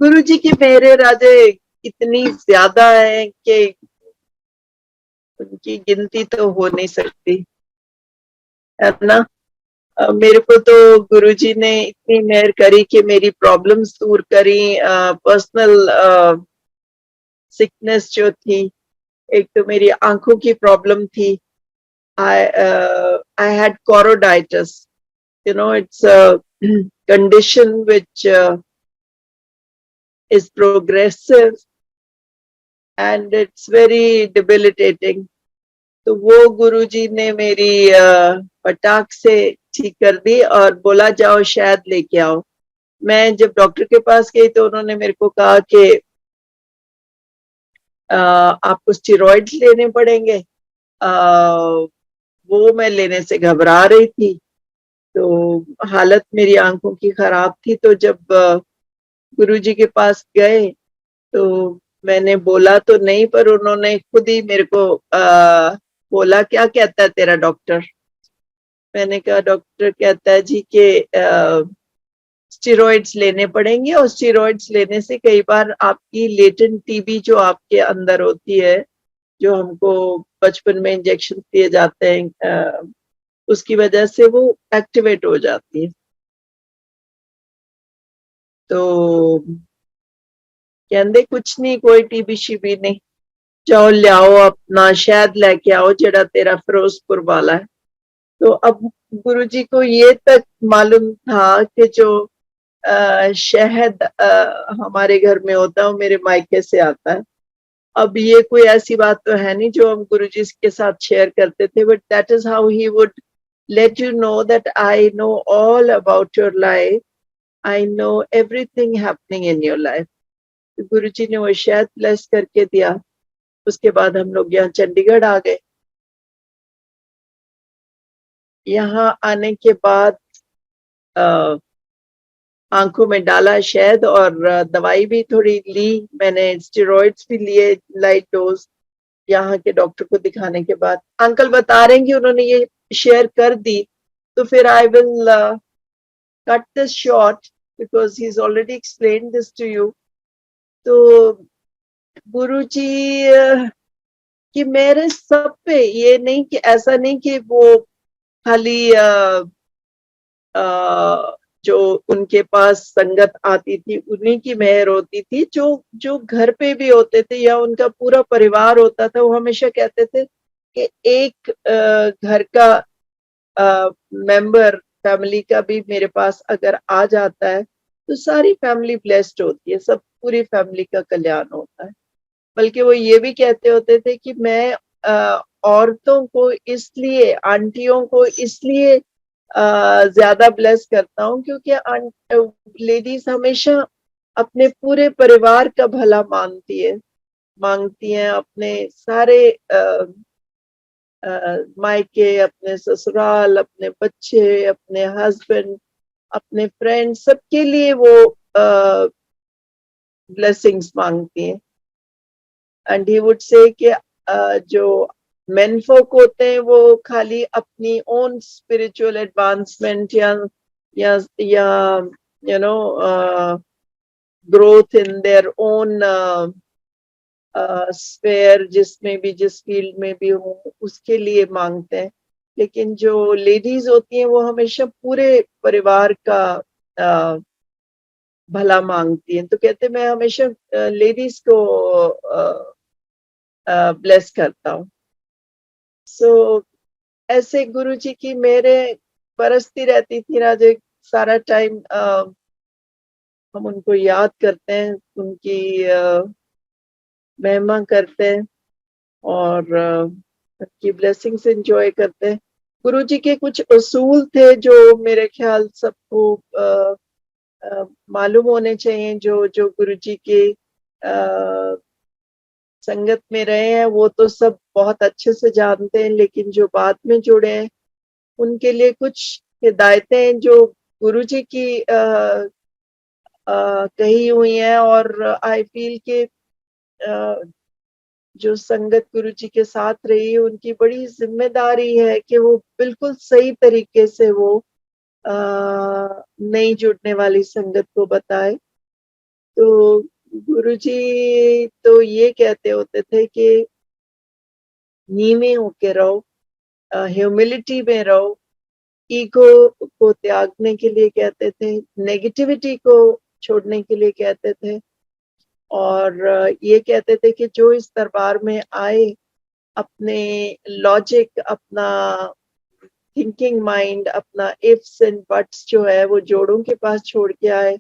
गुरुजी की मेरे राजे इतनी ज्यादा है कि उनकी गिनती तो हो नहीं सकती, है ना। मेरे को तो गुरुजी ने इतनी मेहर करी कि मेरी प्रॉब्लम्स दूर करी। पर्सनल सिकनेस जो थी, एक तो मेरी आंखों की प्रॉब्लम थी। I had choroiditis. You know, it's a condition which is progressive and it's very debilitating. तो वो गुरुजी ने मेरी पटाख से ठीक कर दी और बोला जाओ शहद लेके आओ। मैं जब डॉक्टर के पास गई तो उन्होंने मेरे को कहा कि आपको स्टेरॉइड्स लेने पड़ेंगे। वो मैं लेने से घबरा रही थी, तो हालत मेरी आंखों की खराब थी। तो जब गुरुजी के पास गए तो मैंने बोला तो नहीं, पर उन्होंने खुद ही मेरे को बोला क्या कहता है तेरा डॉक्टर। मैंने कहा डॉक्टर कहता है जी कि स्टेरॉइड्स लेने पड़ेंगे और स्टेरॉइड्स लेने से कई बार आपकी लेटेंट टीबी जो आपके अंदर होती है, जो हमको बचपन में इंजेक्शन दिए जाते हैं, उसकी वजह से वो एक्टिवेट हो जाती है। तो कहते कुछ नहीं, कोई टीबी शीबी नहीं, जाओ ले आओ अपना शहद लेके आओ जेड़ा तेरा फिरोजपुर वाला है। तो अब गुरुजी को ये तक मालूम था कि जो शहद हमारे घर में होता है वो मेरे मायके से आता है। अब ये कोई ऐसी बात तो है नहीं जो हम गुरुजी के साथ शेयर करते थे, but that is how he would let you know that I know all about your life. I know everything happening in your life. तो गुरुजी ने वो शायद ब्लेस करके दिया। उसके बाद हम लोग यहाँ चंडीगढ़ आ गए। यहाँ आने के बाद आंखों में डाला शहद और दवाई भी थोड़ी ली मैंने, स्टेरॉइड्स भी लिए लाइट डोज यहाँ के डॉक्टर को दिखाने के बाद। अंकल बता रहे हैं कि उन्होंने ये शेयर कर दी, तो फिर I will cut this short because he is already explain this to you. तो गुरुजी कि मेरे सब पे ये नहीं कि ऐसा नहीं कि वो खाली जो उनके पास संगत आती थी उन्हीं की मेहर होती थी, जो जो घर पे भी होते थे या उनका पूरा परिवार होता था, वो हमेशा कहते थे कि एक घर का मेंबर फैमिली का भी मेरे पास अगर आ जाता है तो सारी फैमिली ब्लेस्ड होती है, सब पूरी फैमिली का कल्याण होता है। बल्कि वो ये भी कहते होते थे कि मैं औरतों को इसलिए, आंटियों को इसलिए ज्यादा ब्लेस करता हूँ क्योंकि लेडीज हमेशा अपने पूरे परिवार का भला मांगती हैं, अपने सारे मायके, अपने ससुराल, अपने बच्चे, अपने हस्बैंड, अपने फ्रेंड, सबके लिए वो ब्लेसिंग्स मांगती हैं। एंड ही वुड से कि जो मेन फोक होते हैं वो खाली अपनी ओन स्पिरिचुअल एडवांसमेंट या you know growth in their own sphere, जिसमें भी, जिस फील्ड में भी हो, उसके लिए मांगते हैं। लेकिन जो लेडीज होती हैं वो हमेशा पूरे परिवार का भला मांगती हैं। तो कहते मैं हमेशा लेडीज को ब्लेस करता हूँ। सो ऐसे गुरुजी की मेरे बरसती रहती थी राजे सारा टाइम। हम उनको याद करते हैं, उनकी महिमा करते हैं और उनकी ब्लेसिंग्स एंजॉय करते हैं। गुरुजी के कुछ उसूल थे जो मेरे ख्याल सबको मालूम होने चाहिए। जो जो गुरुजी के संगत में रहे हैं वो तो सब बहुत अच्छे से जानते हैं, लेकिन जो बाद में जुड़े हैं उनके लिए कुछ हिदायतें जो गुरुजी की कही हुई हैं। और आई फील के जो संगत गुरुजी के साथ रही है उनकी बड़ी जिम्मेदारी है कि वो बिल्कुल सही तरीके से वो नई जुड़ने वाली संगत को बताए। तो गुरुजी तो ये कहते होते थे कि नीवे होके रहो, ह्यूमिलिटी में रहो, ईगो को त्यागने के लिए कहते थे, नेगेटिविटी को छोड़ने के लिए कहते थे, और ये कहते थे कि जो इस दरबार में आए अपने लॉजिक, अपना थिंकिंग माइंड, अपना इफ्स एंड बट्स जो है वो जोड़ों के पास छोड़ के आए,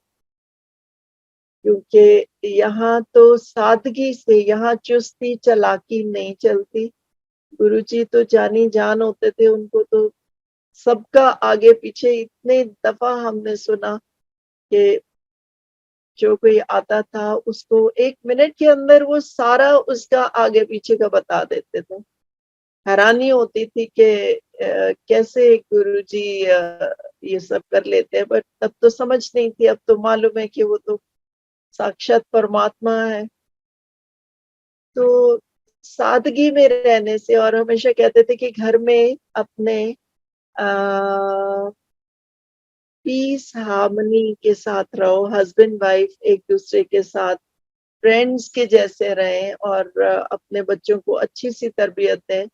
क्योंकि यहाँ तो सादगी से, यहाँ चुस्ती चालाकी नहीं चलती। गुरुजी तो जानी जान होते थे, उनको तो सबका आगे पीछे इतने दफा हमने सुना कि जो कोई आता था उसको 1 मिनट के अंदर वो सारा उसका आगे पीछे का बता देते थे। हैरानी होती थी कि कैसे गुरुजी ये सब कर लेते हैं, बट तब तो समझ नहीं थी, अब तो मालूम है कि वो तो साक्षात परमात्मा है। तो सादगी में रहने से, और हमेशा कहते थे कि घर में अपने पीस हार्मनी के साथ रहो, हस्बैंड वाइफ एक दूसरे के साथ फ्रेंड्स के जैसे रहें, और अपने बच्चों को अच्छी सी तरबियत दें।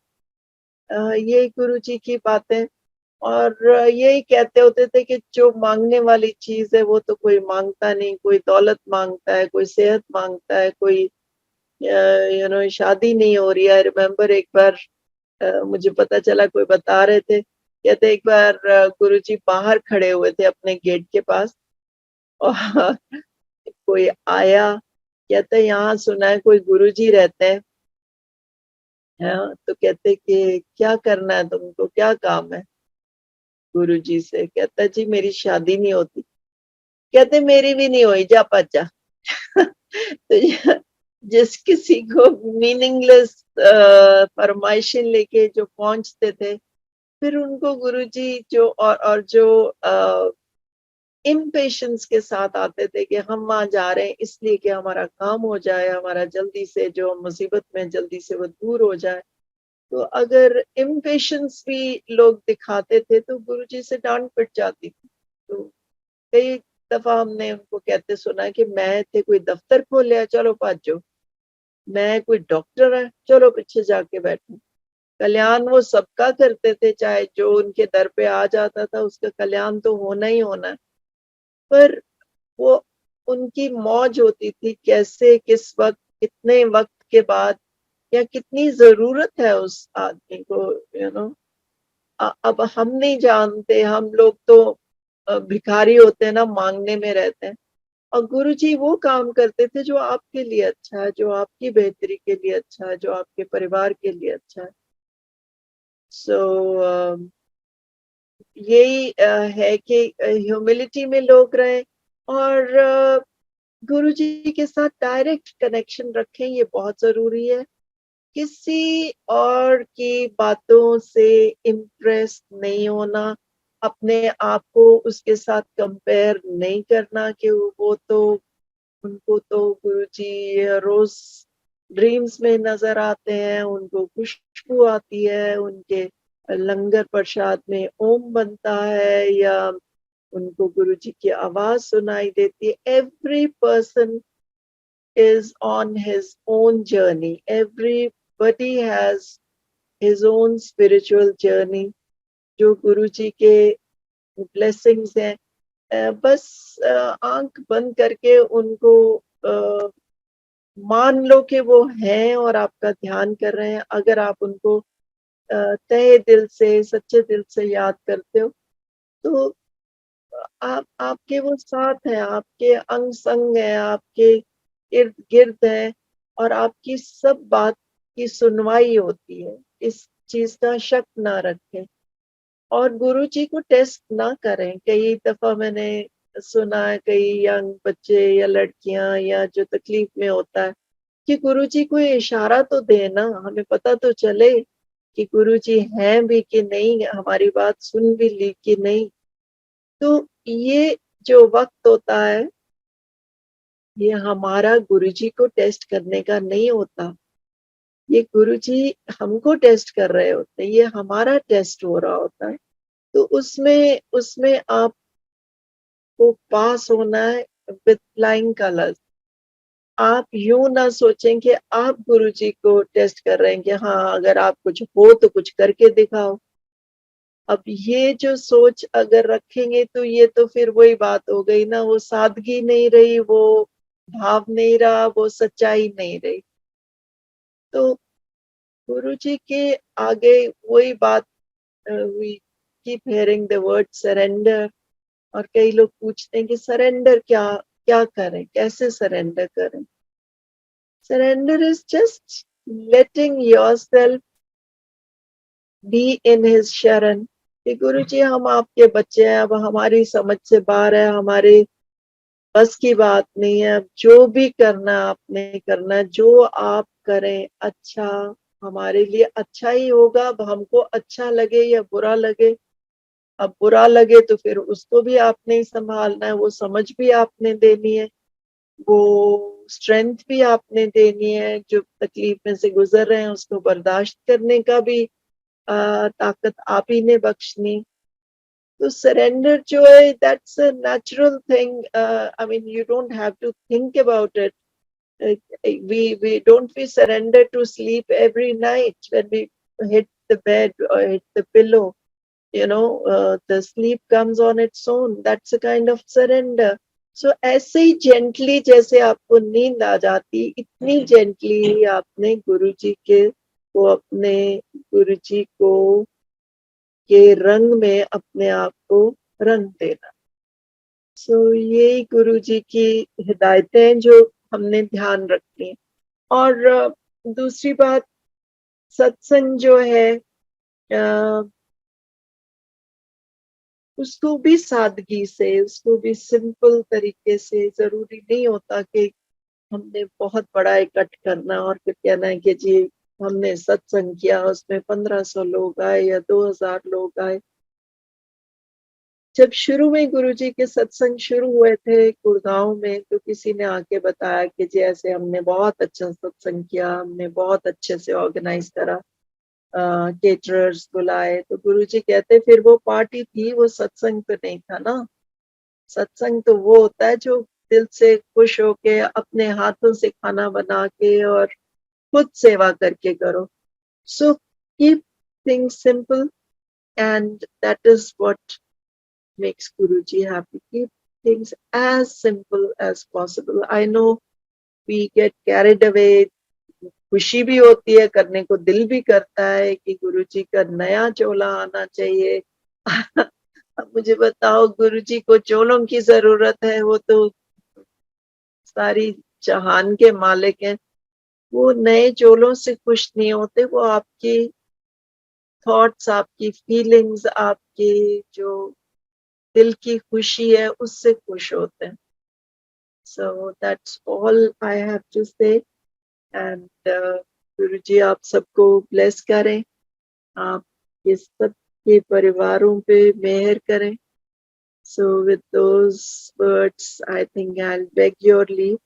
ये गुरुजी की बातें। और यही कहते होते थे कि जो मांगने वाली चीज है वो तो कोई मांगता नहीं, कोई दौलत मांगता है, कोई सेहत मांगता है, कोई शादी नहीं हो रही है। रिमेम्बर एक बार मुझे पता चला, कोई बता रहे थे, कहते एक बार गुरुजी बाहर खड़े हुए थे अपने गेट के पास, और कोई आया, कहते यहाँ सुना है कोई गुरुजी रहते हैं। तो कहते कि क्या करना है तुमको, क्या काम है गुरुजी से? कहता जी मेरी शादी नहीं होती। कहते मेरी भी नहीं हुई, जा भज जा। तो जिस किसी को मीनिंगलेस फरमाइशें लेके जो पहुंचते थे, फिर उनको गुरुजी जो और जो इम्पेशंस के साथ आते थे कि हम वहां जा रहे हैं इसलिए कि हमारा काम हो जाए, हमारा जल्दी से जो मुसीबत में जल्दी से वो दूर हो जाए। तो अगर इम्पेशंस भी लोग दिखाते थे तो गुरुजी से डांट पिट जाती थी। तो कई दफा हमने उनको कहते सुना कि मैं थे कोई दफ्तर खोल लिया, चलो भाजो, मैं कोई डॉक्टर है, चलो पीछे जाके बैठो। कल्याण वो सबका करते थे, चाहे जो उनके दर पे आ जाता था उसका कल्याण तो होना ही होना है। पर वो उनकी मौज होती थी, कैसे किस वक्त कितने वक्त के बाद या कितनी जरूरत है उस आदमी को, अब हम नहीं जानते, हम लोग तो भिखारी होते हैं ना, मांगने में रहते हैं। और गुरुजी वो काम करते थे जो आपके लिए अच्छा है, जो आपकी बेहतरी के लिए अच्छा है, जो आपके परिवार के लिए अच्छा है। सो यही है कि ह्यूमिलिटी में लोग रहें, और गुरुजी के साथ डायरेक्ट कनेक्शन रखें, ये बहुत जरूरी है। किसी और की बातों से इम्प्रेस नहीं होना, अपने आप को उसके साथ कंपेयर नहीं करना कि वो तो, उनको तो गुरुजी रोज ड्रीम्स में नजर आते हैं, उनको खुशबू आती है, उनके लंगर प्रसाद में ओम बनता है, या उनको गुरुजी की आवाज सुनाई देती है। Every person is on his own journey. Everybody has his own spiritual journey. जो गुरु जी के ब्लेसिंग्स हैं, बस आंख बंद करके उनको मान लो कि वो हैं और आपका ध्यान कर रहे हैं। अगर आप उनको तहे दिल से, सच्चे दिल से याद करते हो, तो आप आपके वो साथ हैं, आपके अंग संग हैं, आपके इर्द गिर्द है, और आपकी सब बात की सुनवाई होती है। इस चीज का शक ना रखें, और गुरु जी को टेस्ट ना करें। कई दफा मैंने सुना है, कई यंग बच्चे या लड़कियां या जो तकलीफ में होता है, कि गुरु जी को इशारा तो देना, हमें पता तो चले कि गुरु जी हैं भी कि नहीं, हमारी बात सुन भी ली कि नहीं। तो ये जो वक्त होता है, ये हमारा गुरुजी को टेस्ट करने का नहीं होता, ये गुरुजी हमको टेस्ट कर रहे होते हैं, ये हमारा टेस्ट हो रहा होता है। तो उसमें उसमें आपको पास होना है विद फ्लाइंग कलर्स। आप यूं ना सोचें कि आप गुरुजी को टेस्ट कर रहे हैं कि हाँ अगर आप कुछ हो तो कुछ करके दिखाओ। अब ये जो सोच अगर रखेंगे तो ये तो फिर वही बात हो गई ना, वो सादगी नहीं रही, वो भाव नहीं रहा, वो सच्चाई नहीं रही। तो गुरुजी के आगे वही बात, we keep hearing the word surrender, और कई लोग पूछते हैं कि सरेंडर क्या क्या करें, कैसे सरेंडर करें। Surrender is just letting yourself be in his शरण कि गुरु जी हम आपके बच्चे हैं, अब हमारी समझ से बाहर है, हमारे बस की बात नहीं है, अब जो भी करना आपने करना है, जो आप करें अच्छा हमारे लिए अच्छा ही होगा। अब हमको अच्छा लगे या बुरा लगे, अब बुरा लगे तो फिर उसको भी आपने ही संभालना है, वो समझ भी आपने देनी है, वो स्ट्रेंथ भी आपने देनी है, जो तकलीफ में से गुजर रहे हैं उसको बर्दाश्त करने का भी ताकत आप ही ने बख्शनी। तो सरेंडर जो है that's a natural thing, I mean you don't have to think about it. We don't we surrender to sleep every night when we hit the bed or hit the pillow, you know, the sleep comes on its own, that's a kind of surrender. So ऐसे ही gently जैसे आपको नींद आ जाती, इतनी gently आपने गुरुजी के को अपने गुरुजी को के रंग में अपने आप को रंग देना। सो यही गुरुजी की हिदायतें जो हमने ध्यान रखनी है। और दूसरी बात, सत्संग जो है उसको भी सादगी से, उसको भी सिंपल तरीके से, जरूरी नहीं होता कि हमने बहुत बड़ा इकट्ठ करना और फिर कहना है कि जी हमने सत्संग किया उसमें 1500 लोग आए या 2000 लोग आए। जब शुरू में गुरुजी के सत्संग शुरू हुए थे गुड़गांव में, तो किसी ने आके बताया कि जी ऐसे हमने बहुत अच्छा सत्संग किया, हमने बहुत अच्छे से ऑर्गेनाइज करा, केटरर्स बुलाए। तो गुरुजी कहते फिर वो पार्टी थी, वो सत्संग तो नहीं था ना। सत्संग तो वो होता है जो दिल से खुश होके अपने हाथों से खाना बना के और खुद सेवा करके करो। So keep things simple and that is what makes Guruji happy. Keep things as simple as possible. I know we get carried away. खुशी भी होती है, करने को दिल भी करता है कि गुरुजी का नया चोला आना चाहिए। अब मुझे बताओ, गुरुजी को चोलों की जरूरत है, वो तो सारी जहान के मालिक हैं। वो नए चोलों से खुश नहीं होते, वो आपकी थॉट्स, आपकी फीलिंग्स, आपकी जो दिल की खुशी है उससे खुश होते हैं। So that's all I have to say. And गुरुजी आप सबको ब्लेस करें, आप ये सब के परिवारों पे मेहर करें। So with those words, I think I'll beg your leave